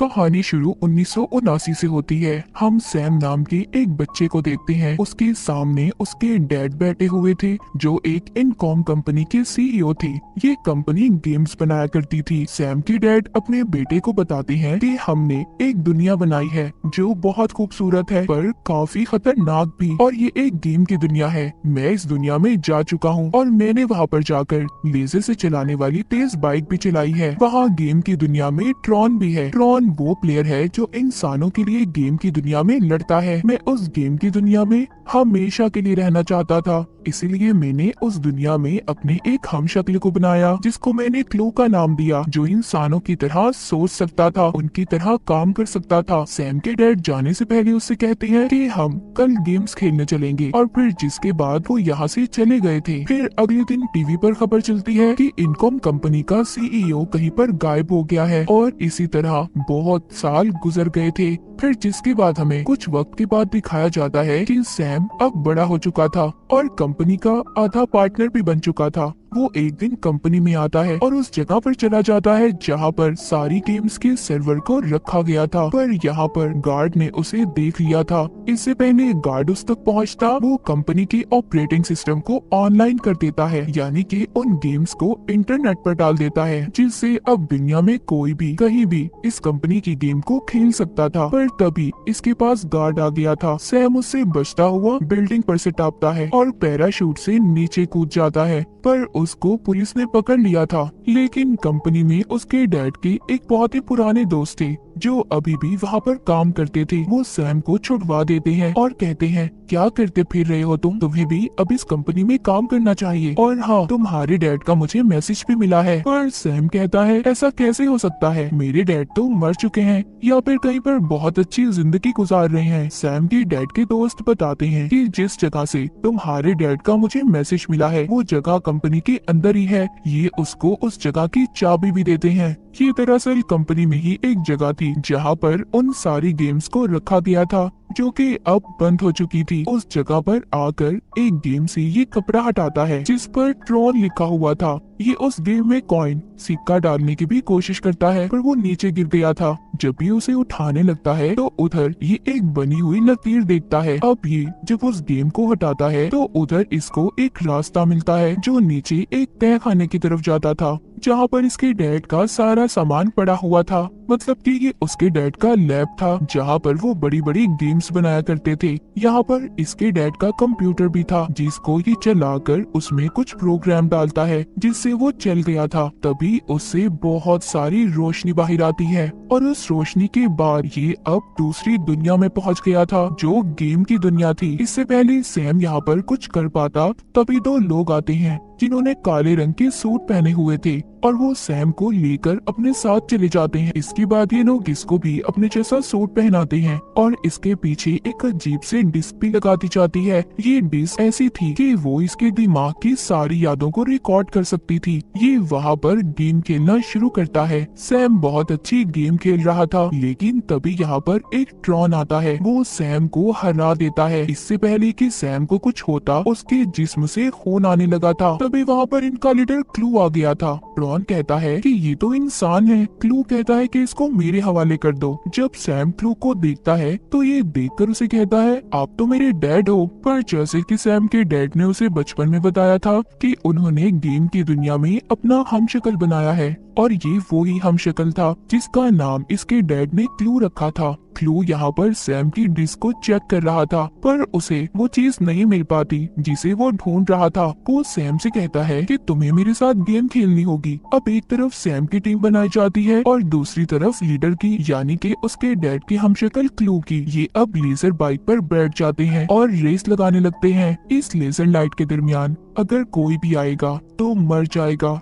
कहानी शुरू 1979 से होती है। हम सैम नाम के एक बच्चे को देखते हैं। उसके सामने उसके डैड बैठे हुए थे जो एक इनकॉम कंपनी के सीईओ थे। ये कंपनी गेम्स बनाया करती थी। सैम के डैड अपने बेटे को बताते हैं कि हमने एक दुनिया बनाई है जो बहुत खूबसूरत है पर काफी खतरनाक भी, और ये एक गेम की दुनिया है। मैं इस दुनिया में जा चुका हूँ और मैंने वहाँ पर जाकर लेजर से चलाने वाली तेज बाइक भी चलाई है। वहाँ गेम की दुनिया में ट्रॉन भी है। ट्रॉन वो प्लेयर है जो इंसानों के लिए गेम की दुनिया में लड़ता है। मैं उस गेम की दुनिया में हमेशा के लिए रहना चाहता था, इसीलिए मैंने उस दुनिया में अपने एक हमशक्ल को बनाया जिसको मैंने क्लू का नाम दिया, जो इंसानों की तरह सोच सकता था, उनकी तरह काम कर सकता था। सैम के डैड जाने से पहले उससे कहते हैं कि हम कल गेम्स खेलने चलेंगे, और फिर जिसके बाद वो यहाँ से चले गए थे। फिर अगले दिन टीवी पर खबर चलती है कि इनकॉम कंपनी का सीईओ कहीं पर गायब हो गया है, और इसी तरह बहुत साल गुजर गए थे। फिर जिसके बाद हमें कुछ वक्त के बाद दिखाया जाता है कि सैम अब बड़ा हो चुका था और कंपनी का आधा पार्टनर भी बन चुका था। वो एक दिन कंपनी में आता है और उस जगह पर चला जाता है जहाँ पर सारी गेम्स के सर्वर को रखा गया था, पर यहाँ पर गार्ड ने उसे देख लिया था। इससे पहले गार्ड उस तक पहुँचता, वो कंपनी के ऑपरेटिंग सिस्टम को ऑनलाइन कर देता है, यानी कि उन गेम्स को इंटरनेट पर डाल देता है, जिससे अब दुनिया में कोई भी कहीं भी इस कंपनी की गेम को खेल सकता था। पर तभी इसके पास गार्ड आ गया था। सैम उससे बचता हुआ बिल्डिंग पर से टापता है और पैराशूट से नीचे कूद जाता है, पर उसको पुलिस ने पकड़ लिया था। लेकिन कंपनी में उसके डैड के एक बहुत ही पुराने दोस्त थे जो अभी भी वहाँ पर काम करते थे। वो सैम को छुड़वा देते हैं और कहते हैं, क्या करते फिर रहे हो तुम? तुम्हें भी अब इस कंपनी में काम करना चाहिए, और हाँ, तुम्हारे डैड का मुझे मैसेज भी मिला है। पर सैम कहता है, ऐसा कैसे हो सकता है? मेरे डैड तो मर चुके हैं या फिर कहीं पर बहुत अच्छी जिंदगी गुजार रहे हैं। सैम के डैड के दोस्त बताते हैं कि जिस जगह से तुम्हारे डैड का मुझे मैसेज मिला है वो जगह कंपनी के अंदर ही है। ये उसको उस जगह की चाबी भी देते हैं। ये दरअसल कंपनी में ही एक जगह थी जहाँ पर उन सारी गेम्स को रखा गया था जो कि अब बंद हो चुकी थी। उस जगह पर आकर एक गेम से ये कपड़ा हटाता है जिस पर ट्रॉन लिखा हुआ था। ये उस गेम में कॉइन सिक्का डालने की भी कोशिश करता है, पर वो नीचे गिर गया था। जब भी उसे उठाने लगता है तो उधर ये एक बनी हुई लकीर देखता है। अब ये जब उस गेम को हटाता है तो उधर इसको एक रास्ता मिलता है जो नीचे एक तहखाने की तरफ जाता था, जहाँ पर इसके डैड का सारा सामान पड़ा हुआ था। मतलब कि ये उसके डैड का लैब था जहाँ पर वो बड़ी बड़ी गेम्स बनाया करते थे। यहाँ पर इसके डैड का कंप्यूटर भी था जिसको ये चलाकर उसमें कुछ प्रोग्राम डालता है जिससे वो चल गया था। तभी उससे बहुत सारी रोशनी बाहर आती है और उस रोशनी के बाद ये अब दूसरी दुनिया में पहुँच गया था जो गेम की दुनिया थी। इससे पहले सैम यहाँ पर कुछ कर पाता तभी दो लोग आते हैं जिन्होंने काले रंग के सूट पहने हुए थे और वो सैम को लेकर अपने साथ चले जाते हैं। इसके बाद ये लोग इसको भी अपने जैसा सूट पहनाते हैं और इसके पीछे एक अजीब से डिस्क भी लगा दी जाती है। ये डिस्क ऐसी थी कि वो इसके दिमाग की सारी यादों को रिकॉर्ड कर सकती थी। ये वहाँ पर गेम खेलना शुरू करता है। सैम बहुत अच्छी गेम खेल रहा था, लेकिन तभी यहाँ पर एक ट्रॉन आता है। वो सैम को हरा देता है। इससे पहले कि सैम को कुछ होता, उसके जिस्म से खून आने लगा था। तभी वहाँ पर इनका लीडर क्लू आ गया था। ट्रॉन कहता है कि ये तो इंसान है। क्लू कहता है कि इसको मेरे हवाले कर दो। जब सैम क्लू को देखता है तो ये देखकर उसे कहता है, आप तो मेरे डैड हो। पर जैसे कि सैम के डैड ने उसे बचपन में बताया था कि उन्होंने गेम की दुनिया में अपना हमशक्ल बनाया है, और ये वो ही हमशक्ल था जिसका नाम इसके डैड ने क्लू रखा था। क्लू यहाँ पर सैम की डिस्क को चेक कर रहा था, पर उसे वो चीज नहीं मिल पाती जिसे वो ढूंढ रहा था। वो सैम से कहता है कि तुम्हें मेरे साथ गेम खेलनी होगी। अब एक तरफ सैम की टीम बनाई जाती है और दूसरी तरफ लीडर की, यानी कि उसके डैड की हमशक्ल क्लू की। ये अब लेजर बाइक पर बैठ जाते हैं और रेस लगाने लगते हैं। इस लेजर लाइट के दरमियान अगर कोई भी आएगा तो मर जाएगा।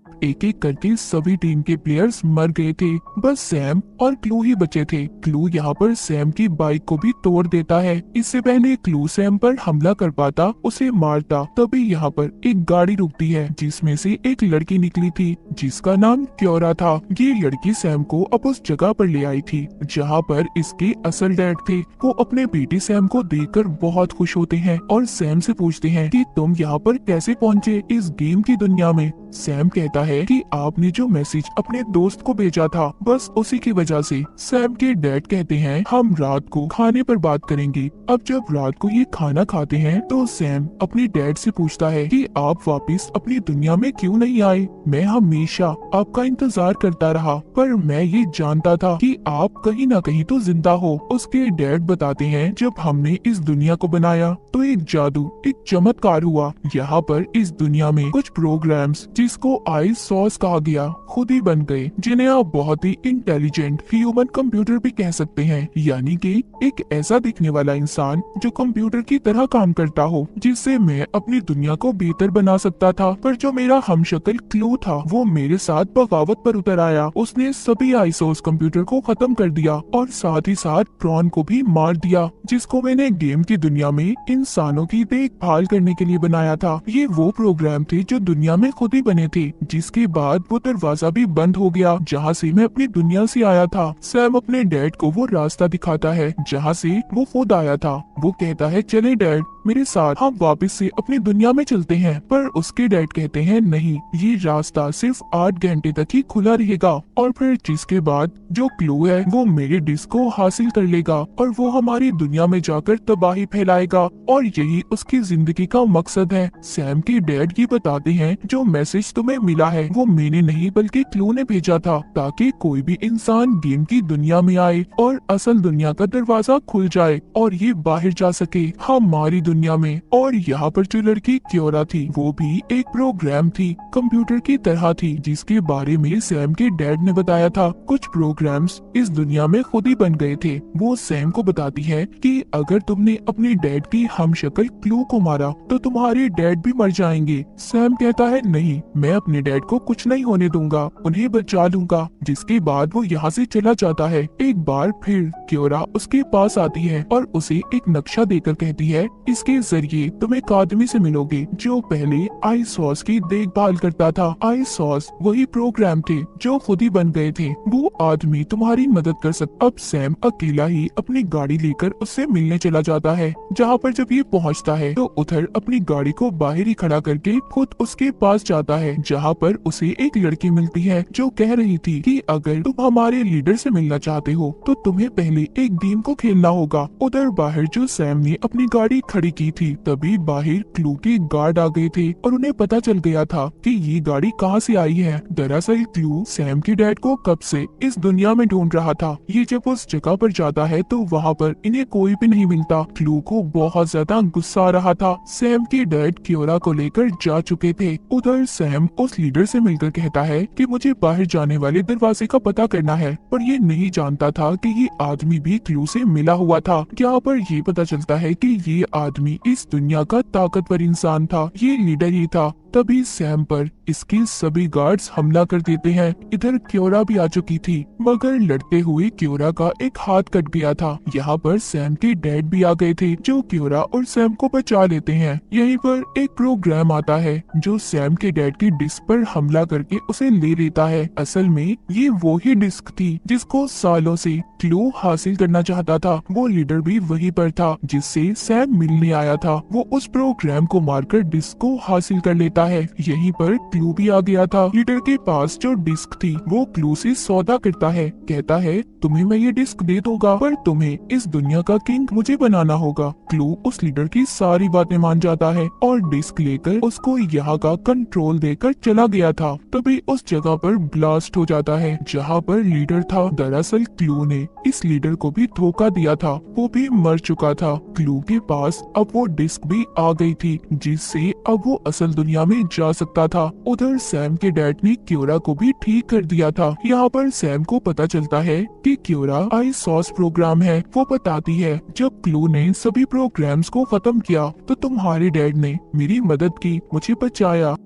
एक एक करके सभी टीम के प्लेयर्स मर गए थे, बस सैम और क्लू ही बचे थे। क्लू यहाँ पर सैम की बाइक को भी तोड़ देता है। इससे पहले क्लू सैम पर हमला कर पाता, उसे मारता। तभी यहाँ पर एक गाड़ी रुकती है जिसमें से एक लड़की निकली थी जिसका नाम क्योरा था। ये लड़की सैम को अब उस जगह पर ले आई थी जहाँ पर इसके असल डैड थे। वो अपने बेटे सैम को देखकर बहुत खुश होते हैं और सैम से पूछते हैं कि तुम यहाँ पर कैसे पहुँचे इस गेम की दुनिया में। सैम कहता है कि आपने जो मैसेज अपने दोस्त को भेजा था बस उसी की वजह से। सैम के डैड कहते हैं हम रात को खाने पर बात करेंगे। अब जब रात को ये खाना खाते हैं तो सैम अपने डैड से पूछता है कि आप वापस अपनी दुनिया में क्यों नहीं आए? मैं हमेशा आपका इंतजार करता रहा पर मैं ये जानता था कि आप कहीं ना कहीं तो जिंदा हो। उसके डैड बताते हैं जब हमने इस दुनिया को बनाया तो एक जादू, एक चमत्कार हुआ। यहाँ पर इस दुनिया में कुछ प्रोग्राम्स जिसको आई सॉस कहा गया खुद ही बन गए, जिन्हें आप बहुत ही इंटेलिजेंट ह्यूमन कंप्यूटर भी कह सकते हैं। यानी कि एक ऐसा दिखने वाला इंसान जो कंप्यूटर की तरह काम करता हो, जिससे मैं अपनी दुनिया को बेहतर बना सकता था। पर जो मेरा हमशक्ल क्लू था वो मेरे साथ बगावत पर उतर आया। उसने सभी आईसोस कंप्यूटर को खत्म कर दिया और साथ ही साथ प्रॉन को भी मार दिया, जिसको मैंने गेम की दुनिया में इंसानों की देखभाल करने के लिए बनाया था। ये वो प्रोग्राम थे जो दुनिया में खुद ही बने थे। जिसके बाद वो दरवाजा भी बंद हो गया जहाँ से मैं अपनी दुनिया से आया था। सैम अपने डैड को वो रास्ता दिखाता है जहाँ से वो खुद आया था। वो कहता है चले डैड मेरे साथ, हम वापस से अपनी दुनिया में चलते हैं। पर उसके डैड कहते हैं नहीं, ये रास्ता सिर्फ 8 घंटे तक ही खुला रहेगा और फिर जिसके बाद जो क्लू है वो मेरे डिस्क को हासिल कर लेगा और वो हमारी दुनिया में जाकर तबाही फैलाएगा और यही उसकी जिंदगी का मकसद है। सैम के डैड ये बताते हैं जो मैसेज तुम्हें मिला है वो मैंने नहीं बल्कि क्लू ने भेजा था, ताकि कोई भी इंसान गेम की दुनिया में आए और असल दुनिया का दरवाजा खुल जाए और ये बाहर जा सके हमारी दुनिया में। और यहाँ पर जो लड़की क्योरा थी वो भी एक प्रोग्राम थी, कंप्यूटर की तरह थी, जिसके बारे में सैम के डैड ने बताया था। कुछ प्रोग्राम्स इस दुनिया में खुद ही बन गए थे। वो सैम को बताती है कि अगर तुमने अपने डैड की हमशक्ल क्लू को मारा तो तुम्हारे डैड भी मर जाएंगे। सैम कहता है नहीं, मैं अपने डैड को कुछ नहीं होने दूंगा, उन्हें बचा लूंगा। जिसके बाद वो यहाँ से चला जाता है। एक बार फिर क्योरा उसके पास आती है और उसे एक नक्शा देकर कहती है इसके जरिए तुम एक आदमी से मिलोगे जो पहले आई सॉस की देखभाल करता था। आई सॉस वही प्रोग्राम थे जो खुद ही बन गए थे। वो आदमी तुम्हारी मदद कर सकता। अब सैम अकेला ही अपनी गाड़ी लेकर उससे मिलने चला जाता है। जहाँ पर जब ये पहुँचता है तो उधर अपनी गाड़ी को बाहर ही खड़ा करके खुद उसके पास जाता है, जहाँ पर उसे एक लड़की मिलती है जो कह रही थी कि अगर तुम हमारे लीडर से मिलना चाहते हो तो तुम्हें पहले एक गेम को खेलना होगा। उधर बाहर जो सैम ने अपनी गाड़ी खड़ी की थी तभी बाहर क्लू के गार्ड आ गए थे और उन्हें पता चल गया था कि ये गाड़ी कहाँ से आई है। दरअसल क्लू सैम के डैड को कब से इस दुनिया में ढूंढ रहा था। ये जब उस जगह पर जाता है तो वहाँ पर इन्हें कोई भी नहीं मिलता। क्लू को बहुत ज्यादा गुस्सा आ रहा था। सैम के डैड क्योरा को लेकर जा चुके थे। उधर सैम उस लीडर से मिलकर कहता है कि मुझे बाहर जाने वाले दरवाजे का पता करना है, पर ये नहीं जानता था कि ये आदमी भी क्लू से मिला हुआ था। यहाँ पर ये पता चलता है कि ये आदमी इस दुनिया का ताकतवर इंसान था, ये लीडर ही था। तभी सैम पर इसके सभी गार्ड्स हमला कर देते हैं। इधर क्योरा भी आ चुकी थी, मगर लड़ते हुए क्योरा का एक हाथ कट गया था। यहाँ पर सैम के डैड भी आ गए थे जो क्योरा और सैम को बचा लेते हैं। यहीं पर एक प्रोग्राम आता है जो सैम के डैड की डिस्क पर हमला करके उसे ले लेता है। असल में ये वो ही डिस्क थी जिसको सालों से क्लू हासिल करना चाहता था। वो लीडर भी वहीं पर था जिससे सैम मिलने आया था। वो उस प्रोग्राम को मारकर डिस्क को हासिल कर लेता है। यहीं पर क्लू भी आ गया था। लीडर के पास जो डिस्क थी वो क्लू से सौदा करता है, कहता है तुम्हें मैं ये डिस्क दे दूंगा पर तुम्हें इस दुनिया का किंग मुझे बनाना होगा। क्लू उस लीडर की सारी बातें मान जाता है और डिस्क लेकर उसको यहाँ का कंट्रोल देकर चला गया था। तभी उस जगह पर ब्लास्ट हो जाता है जहाँ पर लीडर था। दरअसल क्लू ने इस लीडर को भी धोखा दिया था, वो भी मर चुका था। क्लू के पास अब वो डिस्क भी आ गई थी जिससे अब वो असल दुनिया में जा सकता था। उधर सैम के डैड ने क्योरा को भी ठीक कर दिया था। यहाँ पर सैम को पता चलता है कि क्योरा आई सॉस प्रोग्राम है। वो बताती है जब क्लू ने सभी प्रोग्राम्स को खत्म किया तो तुम्हारे डैड ने मेरी मदद की, मुझे बचाया।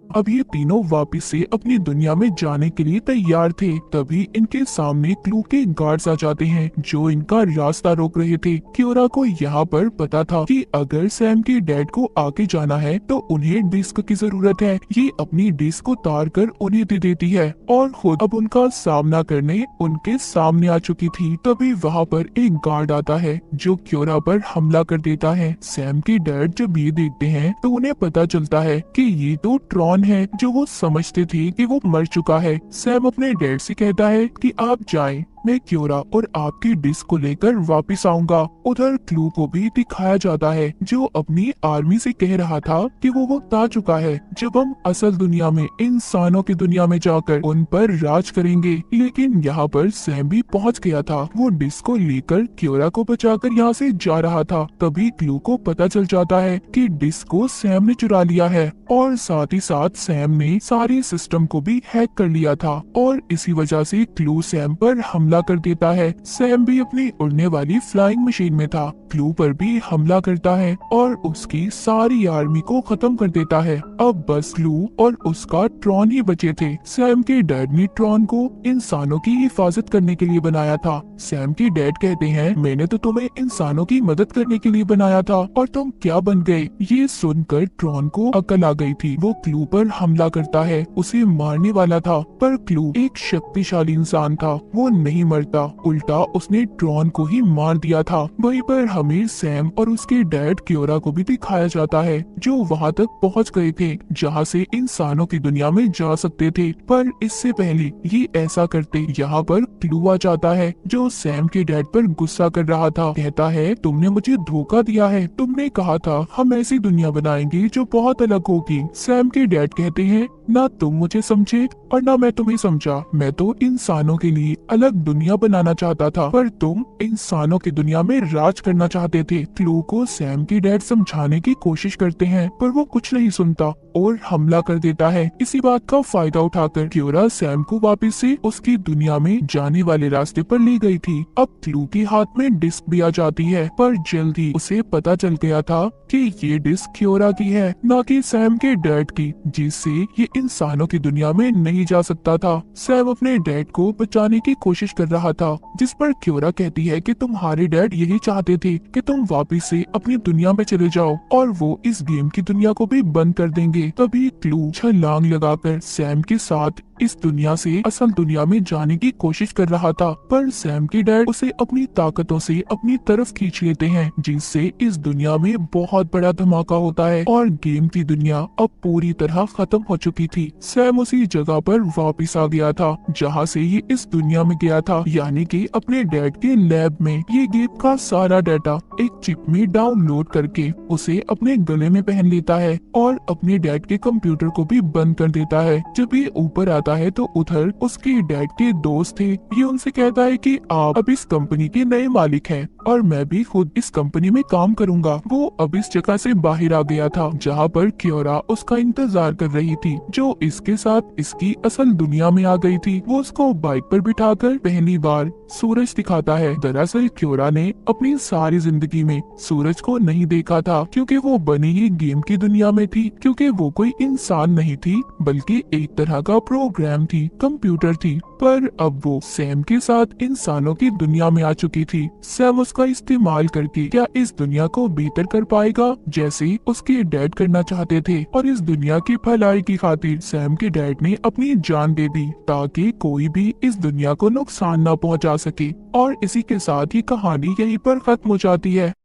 अब ये तीनों वापस से अपनी दुनिया में जाने के लिए तैयार थे। तभी इनके सामने क्लू के गार्ड्स आ जाते हैं जो इनका रास्ता रोक रहे थे। क्योरा को यहाँ पर पता था कि अगर सैम के डैड को आगे जाना है तो उन्हें डिस्क की जरूरत है। ये अपनी डिस्क को उतार कर उन्हें दे देती है और खुद अब उनका सामना करने उनके सामने आ चुकी थी। तभी वहाँ पर एक गार्ड आता है जो क्योरा पर हमला कर देता है। सैम के डैड जब ये देखते हैं तो उन्हें पता चलता है कि ये तो ट्रॉन इंसान है जो वो समझते थे कि वो मर चुका है। सैम अपने डैड से कहता है कि आप जाएं, मैं क्योरा और आपकी डिस्क को लेकर वापस आऊंगा। उधर क्लू को भी दिखाया जाता है जो अपनी आर्मी से कह रहा था कि वो वक्त आ चुका है जब हम असल दुनिया में, इंसानों की दुनिया में जाकर उन पर राज करेंगे। लेकिन यहाँ पर सैम भी पहुँच गया था। वो डिस्क को लेकर क्योरा को बचाकर यहाँ से जा रहा था। तभी क्लू को पता चल जाता है कि डिस्क को सैम ने चुरा लिया है और साथ ही साथ सैम ने सारे सिस्टम को भी हैक कर लिया था और इसी वजह से क्लू सैम पर हमला कर देता है। सैम भी अपनी उड़ने वाली फ्लाइंग मशीन में था, क्लू पर भी हमला करता है और उसकी सारी आर्मी को खत्म कर देता है। अब बस क्लू और उसका ट्रॉन ही बचे थे। सैम के डैड ने ट्रॉन को इंसानों की हिफाजत करने के लिए बनाया था। सैम के डैड कहते हैं, मैंने तो तुम्हें इंसानों की मदद करने के लिए बनाया था और तुम क्या बन गए। ये सुनकर ट्रॉन को अकल आ गई थी। वो क्लू पर हमला करता है, उसे मारने वाला था, पर क्लू एक शक्तिशाली इंसान था, वो नहीं मरता, उल्टा उसने ट्रॉन को ही मार दिया था। वहीं पर हमें सैम और उसके डैड क्योरा को भी दिखाया जाता है जो वहाँ तक पहुँच गए थे जहाँ से इंसानों की दुनिया में जा सकते थे। पर इससे पहले ये ऐसा करते यहाँ पर क्लू आ जाता है जो सैम के डैड पर गुस्सा कर रहा था। कहता है, तुमने मुझे धोखा दिया है, तुमने कहा था हम ऐसी दुनिया बनाएंगे जो बहुत अलग होगी। सैम के डैड कहते हैं, ना तुम मुझे समझे और ना मैं तुम्हें समझा, मैं तो इंसानों के लिए अलग दुनिया बनाना चाहता था पर तुम इंसानों की दुनिया में राज करना चाहते थे। क्लू को सैम के डैड समझाने की कोशिश करते हैं पर वो कुछ नहीं सुनता और हमला कर देता है। इसी बात का फायदा उठाकर क्योरा सैम को वापस से उसकी दुनिया में जाने वाले रास्ते पर ले गई थी। अब क्लू के हाथ में डिस्क भी आ जाती है पर जल्दी उसे पता चल गया था कि ये डिस्क क्योरा की है, न कि सैम के डैड की, जिससे ये इंसानों की दुनिया में नहीं जा सकता था। सैम अपने डैड को बचाने की कोशिश कर रहा था जिस पर क्योरा कहती है कि तुम्हारे डैड यही चाहते थे कि तुम वापस से अपनी दुनिया में चले जाओ और वो इस गेम की दुनिया को भी बंद कर देंगे। तभी क्लू छलांग लगाकर सैम के साथ इस दुनिया से असल दुनिया में जाने की कोशिश कर रहा था पर सैम के डैड उसे अपनी ताकतों से अपनी तरफ खींच लेते हैं जिससे इस दुनिया में बहुत बड़ा धमाका होता है और गेम की दुनिया अब पूरी तरह खत्म हो चुकी थी। सैम उसी जगह पर वापस आ गया था जहाँ से ये इस दुनिया में गया था, यानी कि अपने डैड के लैब में। ये गेम का सारा डाटा एक चिप में डाउनलोड करके उसे अपने गले में पहन लेता है और अपने डैड के कंप्यूटर को भी बंद कर देता है। जब ये ऊपर आता है तो उधर उसके डैड के दोस्त थे। ये उनसे कहता है कि आप अब इस कंपनी के नए मालिक हैं और मैं भी खुद इस कंपनी में काम करूंगा। वो अब इस जगह से बाहर आ गया था जहाँ पर क्योरा उसका इंतजार कर रही थी जो इसके साथ इसकी असल दुनिया में आ गई थी। वो उसको बाइक पर बिठाकर पहली बार सूरज दिखाता है। दरअसल क्योरा ने अपनी सारी जिंदगी में सूरज को नहीं देखा था क्योंकि वो बनी ही गेम की दुनिया में थी, क्योंकि वो कोई इंसान नहीं थी बल्कि एक तरह का प्रोग्राम थी, कंप्यूटर थी। पर अब वो सैम के साथ इंसानों की दुनिया में आ चुकी थी। सैम उसका इस्तेमाल करके क्या इस दुनिया को बेहतर कर पाएगा जैसे उसके डैड करना चाहते थे, और इस दुनिया की भलाई की खातिर सैम के डैड ने अपनी जान दे दी ताकि कोई भी इस दुनिया को नुकसान न पहुंचा सके। और इसी के साथ ही कहानी यहीं पर खत्म हो जाती है।